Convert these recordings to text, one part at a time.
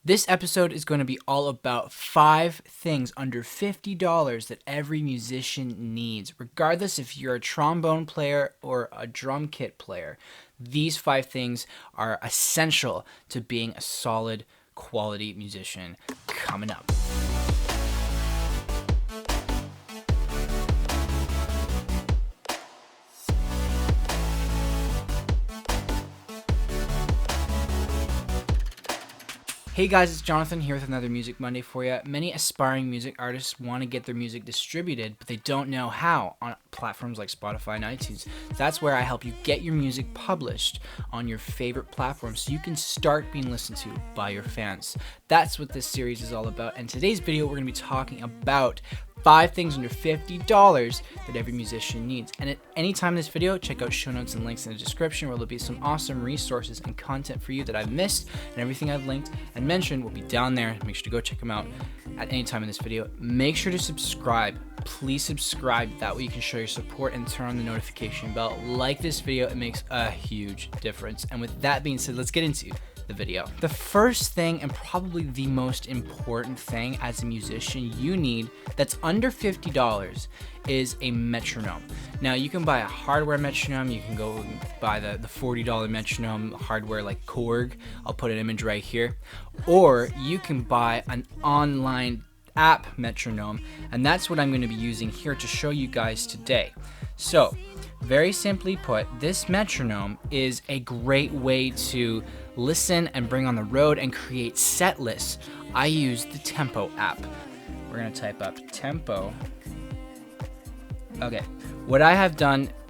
This episode is going to be all about 5 things under $50 that every musician needs, regardless if you're a trombone player or a drum kit player. These 5 things are essential to being a solid, quality musician. Coming up. Hey guys, it's Jonathon here with another Music Monday for you. Many aspiring music artists want to get their music distributed, but they don't know how on platforms like Spotify and iTunes. That's where I help you get your music published on your favorite platform so you can start being listened to by your fans. That's what this series is all about. And today's video, we're going to be talking about 5 things under $50 that every musician needs. And at any time in this video, check out show notes and links in the description where there'll be some awesome resources and content for you that I've missed, and everything I've linked and mentioned will be down there. Make sure to go check them out at any time in this video. Make sure to subscribe. Please subscribe. That way you can show your support and turn on the notification bell. Like this video, it makes a huge difference. And with that being said, let's get into the video. The first thing, and probably the most important thing as a musician you need that's under $50 is a metronome. Now you can buy a hardware metronome, you can go buy the $40 metronome hardware like Korg. I'll put an image right here. Or you can buy an online app metronome, and that's what I'm going to be using here to show you guys today. So very simply put, this metronome is a great way to listen and bring on the road and create set lists. I use the Tempo app. We're going to type up Tempo. Okay, what I've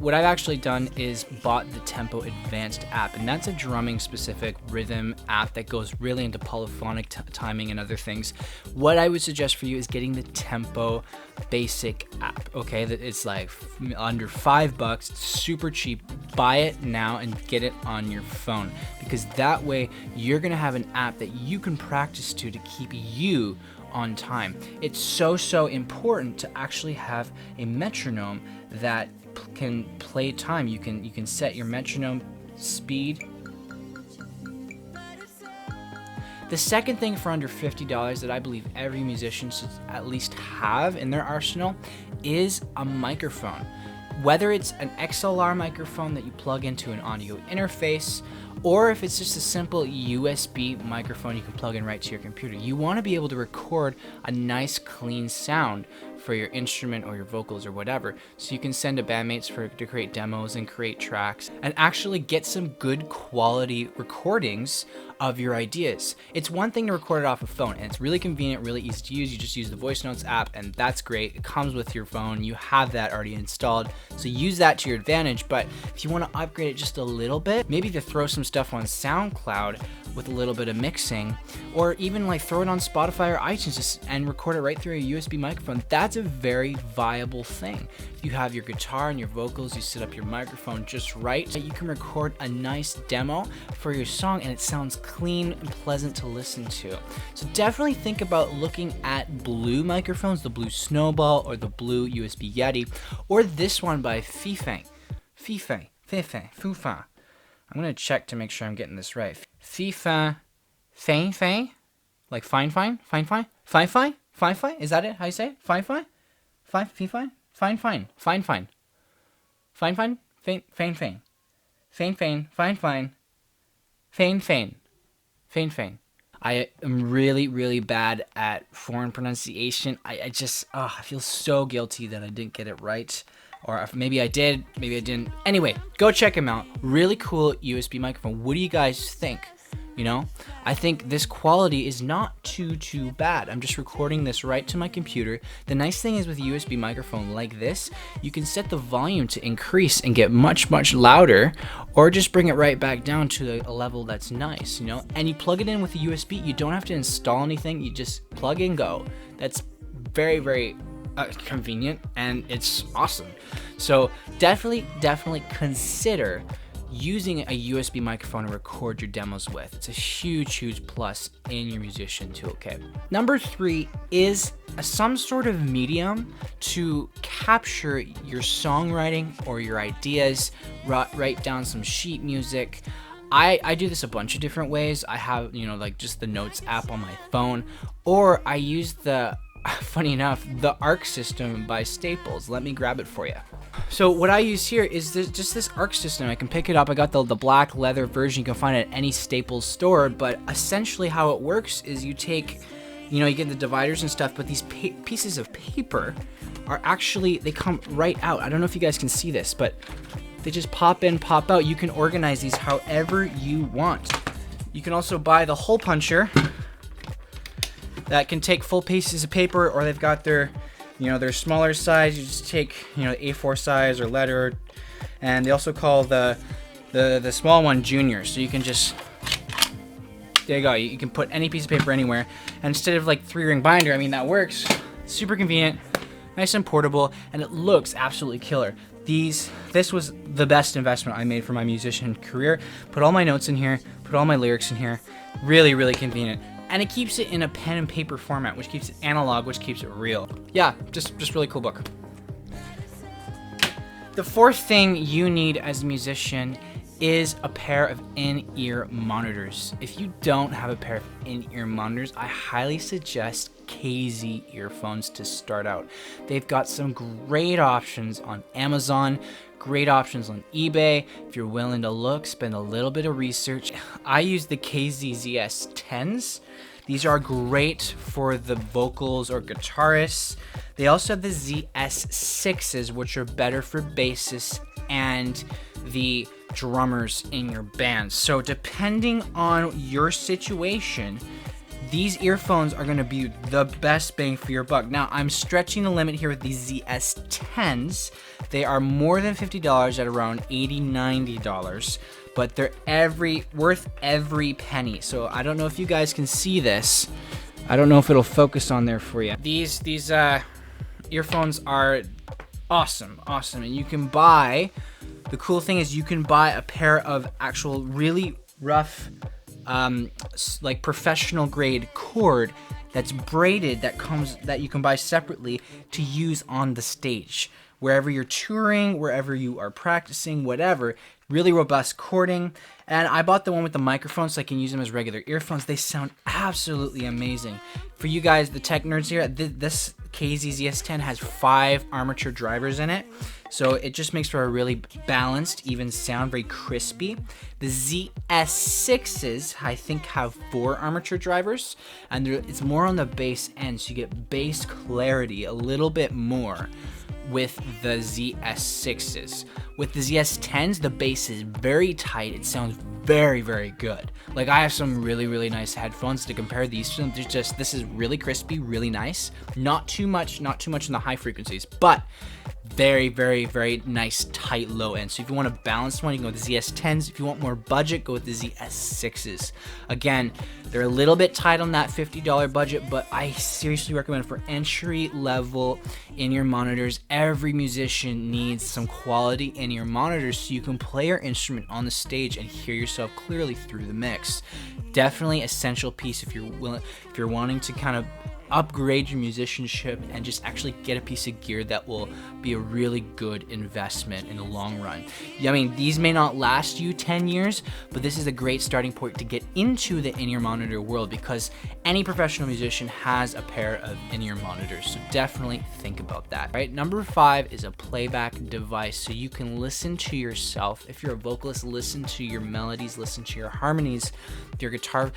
actually done is bought the Tempo Advanced app, and that's a drumming specific rhythm app that goes really into polyphonic timing and other things. What I would suggest for you is getting the Tempo Basic app. Okay, that it's like under $5, super cheap. Buy it now and get it on your phone, because that way you're gonna have an app that you can practice to keep you on time. It's so important to actually have a metronome that can play time. You can set your metronome speed. The second thing for under $50 that I believe every musician should at least have in their arsenal is a microphone. Whether it's an XLR microphone that you plug into an audio interface, or if it's just a simple USB microphone you can plug in right to your computer, you want to be able to record a nice clean sound for your instrument or your vocals or whatever, so you can send to bandmates to create demos and create tracks and actually get some good quality recordings of your ideas. It's one thing to record it off a phone, and it's really convenient, really easy to use. You just use the voice notes app, and that's great. It comes with your phone. You have that already installed, so use that to your advantage. But if you want to upgrade it just a little bit, maybe to throw some stuff on SoundCloud with a little bit of mixing, or even like throw it on Spotify or iTunes and record it right through a USB microphone, that's a very viable thing. If you have your guitar and your vocals, you set up your microphone just right, you can record a nice demo for your song and it sounds clean and pleasant to listen to. So definitely think about looking at Blue microphones, the Blue Snowball or the Blue USB Yeti, or this one by Fifine. I'm going to check to make sure I'm getting this right. Fifine, like fine. Is that it? How you say it? Fifine. I am really bad at foreign pronunciation. I feel so guilty that I didn't get it right. Or if maybe I did, maybe I didn't. Anyway, go check him out. Really cool USB microphone. What do you guys think? You know, I think this quality is not too bad. I'm just recording this right to my computer. The nice thing is with a USB microphone like this, you can set the volume to increase and get much louder, or just bring it right back down to a level that's nice, you know? And you plug it in with a USB. You don't have to install anything. You just plug and go. That's very convenient, and it's awesome. So definitely consider using a USB microphone to record your demos with. It's a huge plus in your musician toolkit. Number 3 is some sort of medium to capture your songwriting or your ideas, write down some sheet music. I do this a bunch of different ways. I have, you know, like just the Notes app on my phone, or I use the, funny enough, the Arc system by Staples. Let me grab it for you. So what I use here is just this Arc system. I can pick it up. I got the black leather version. You can find it at any Staples store. But essentially how it works is you take, you know, you get the dividers and stuff, but these pieces of paper are actually, they come right out. I don't know if you guys can see this, but they just pop in, pop out. You can organize these however you want. You can also buy the hole puncher that can take full pieces of paper, or they've got their, you know, their smaller size. You just take, you know, A4 size or letter, and they also call the small one junior. So you can just, there you go. You can put any piece of paper anywhere, and instead of like 3-ring binder, I mean, that works. Super convenient, nice and portable, and it looks absolutely killer. This was the best investment I made for my musician career. Put all my notes in here, put all my lyrics in here. Really, really convenient. And it keeps it in a pen and paper format, which keeps it analog, which keeps it real. Yeah, just really cool book. The fourth thing you need as a musician is a pair of in-ear monitors. If you don't have a pair of in-ear monitors, I highly suggest KZ earphones to start out. They've got some great options on Amazon, great options on eBay. If you're willing to look, spend a little bit of research. I use the KZ ZS10s. These are great for the vocals or guitarists. They also have the ZS6s, which are better for bassists and the drummers in your band. So depending on your situation, these earphones are going to be the best bang for your buck. Now, I'm stretching the limit here with these ZS10s. They are more than $50 at around $80, $90, but they're worth every penny. So I don't know if you guys can see this. I don't know if it'll focus on there for you. These earphones are awesome, and you can buy, the cool thing is you can buy a pair of actual really rough, like professional grade cord that's braided, that you can buy separately to use on the stage. Wherever you're touring, wherever you are practicing, whatever, really robust cording. And I bought the one with the microphone so I can use them as regular earphones. They sound absolutely amazing. For you guys, the tech nerds here, this KZ ZS10 has 5 armature drivers in it. So it just makes for a really balanced, even sound, very crispy. The ZS6s, I think, have 4 armature drivers, and it's more on the bass end, so you get bass clarity a little bit more with the ZS6s. With the ZS10s, the bass is very tight. It sounds very, very good. Like, I have some really, really nice headphones to compare these to them. This is really crispy, really nice. Not too much in the high frequencies, but very, very, very nice, tight low end. So if you want a balanced one, you can go with the ZS10s. If you want more budget, go with the ZS6s. Again, they're a little bit tight on that $50 budget, but I seriously recommend for entry level in-ear monitors. Every musician needs some quality in-ear monitors so you can play your instrument on the stage and hear yourself clearly through the mix. Definitely essential piece if you're wanting to kind of upgrade your musicianship and just actually get a piece of gear that will be a really good investment in the long run. I mean, these may not last you 10 years, but this is a great starting point to get into the in-ear monitor world, because any professional musician has a pair of in-ear monitors. So definitely think about that. Right? Number 5 is a playback device, so you can listen to yourself. If you're a vocalist, listen to your melodies, listen to your harmonies, your guitar,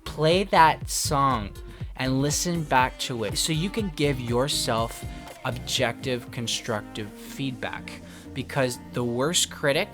play that song and listen back to it so you can give yourself objective, constructive feedback, because the worst critic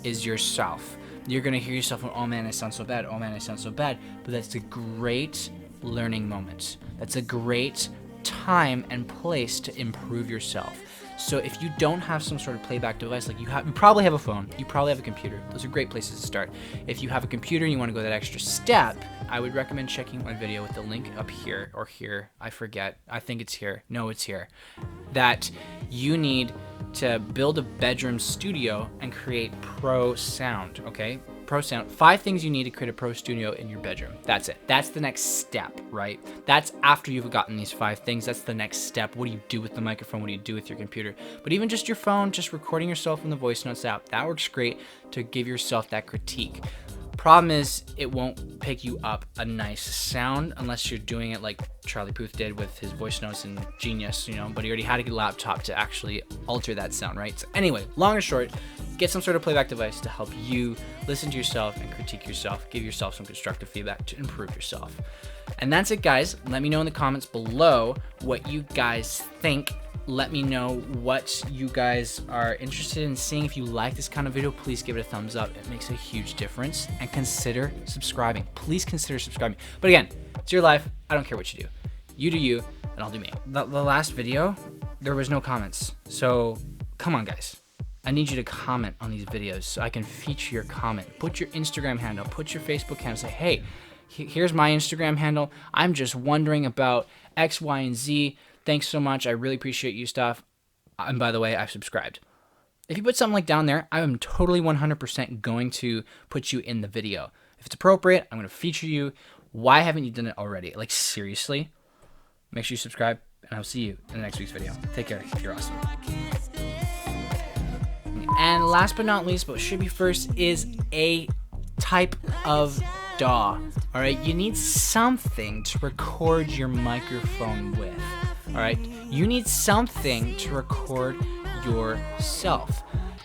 is yourself. You're gonna hear yourself going, oh man, I sound so bad, oh man, I sound so bad, but that's a great learning moment. That's a great time and place to improve yourself. So if you don't have some sort of playback device, like you probably have a phone, you probably have a computer. Those are great places to start. If you have a computer and you want to go that extra step, I would recommend checking my video with the link up here or here. I forget. I think it's here. No, it's here. That you need to build a bedroom studio and create pro sound, okay? Pro sound. 5 things you need to create a pro studio in your bedroom. That's it. That's the next step, right? That's after you've gotten these 5 things. That's the next step. What do you do with the microphone? What do you do with your computer? But even just your phone, just recording yourself in the voice notes app, that works great to give yourself that critique. problem is it won't pick you up a nice sound unless you're doing it like Charlie Puth did with his voice notes and Genius, you know, but he already had a laptop to actually alter that sound, right? So anyway, long and short, get some sort of playback device to help you listen to yourself and critique yourself, give yourself some constructive feedback to improve yourself. And that's it, guys. Let me know in the comments below what you guys think. Let me know what you guys are interested in seeing. If you like this kind of video, please give it a thumbs up. It makes a huge difference. And consider subscribing. Please consider subscribing. But again, it's your life. I don't care what you do. You do you, and I'll do me. The last video, there was no comments. So come on, guys. I need you to comment on these videos so I can feature your comment. Put your Instagram handle, put your Facebook handle, say, hey, here's my Instagram handle. I'm just wondering about X, Y, and Z. Thanks so much. I really appreciate you stuff. And by the way, I've subscribed. If you put something like down there, I am totally 100% going to put you in the video. If it's appropriate, I'm going to feature you. Why haven't you done it already? Like, seriously? Make sure you subscribe, and I'll see you in the next week's video. Take care. You're awesome. And last but not least, what should be first is a type of DAW. All right, you need something to record your microphone with. All right, you need something to record yourself.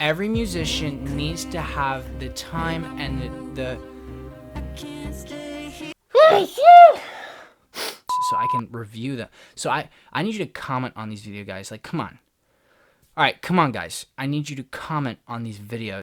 Every musician needs to have the time and the so I can review them. So I need you to comment on these video, guys. Like, come on. All right, come on, guys. I need you to comment on these videos.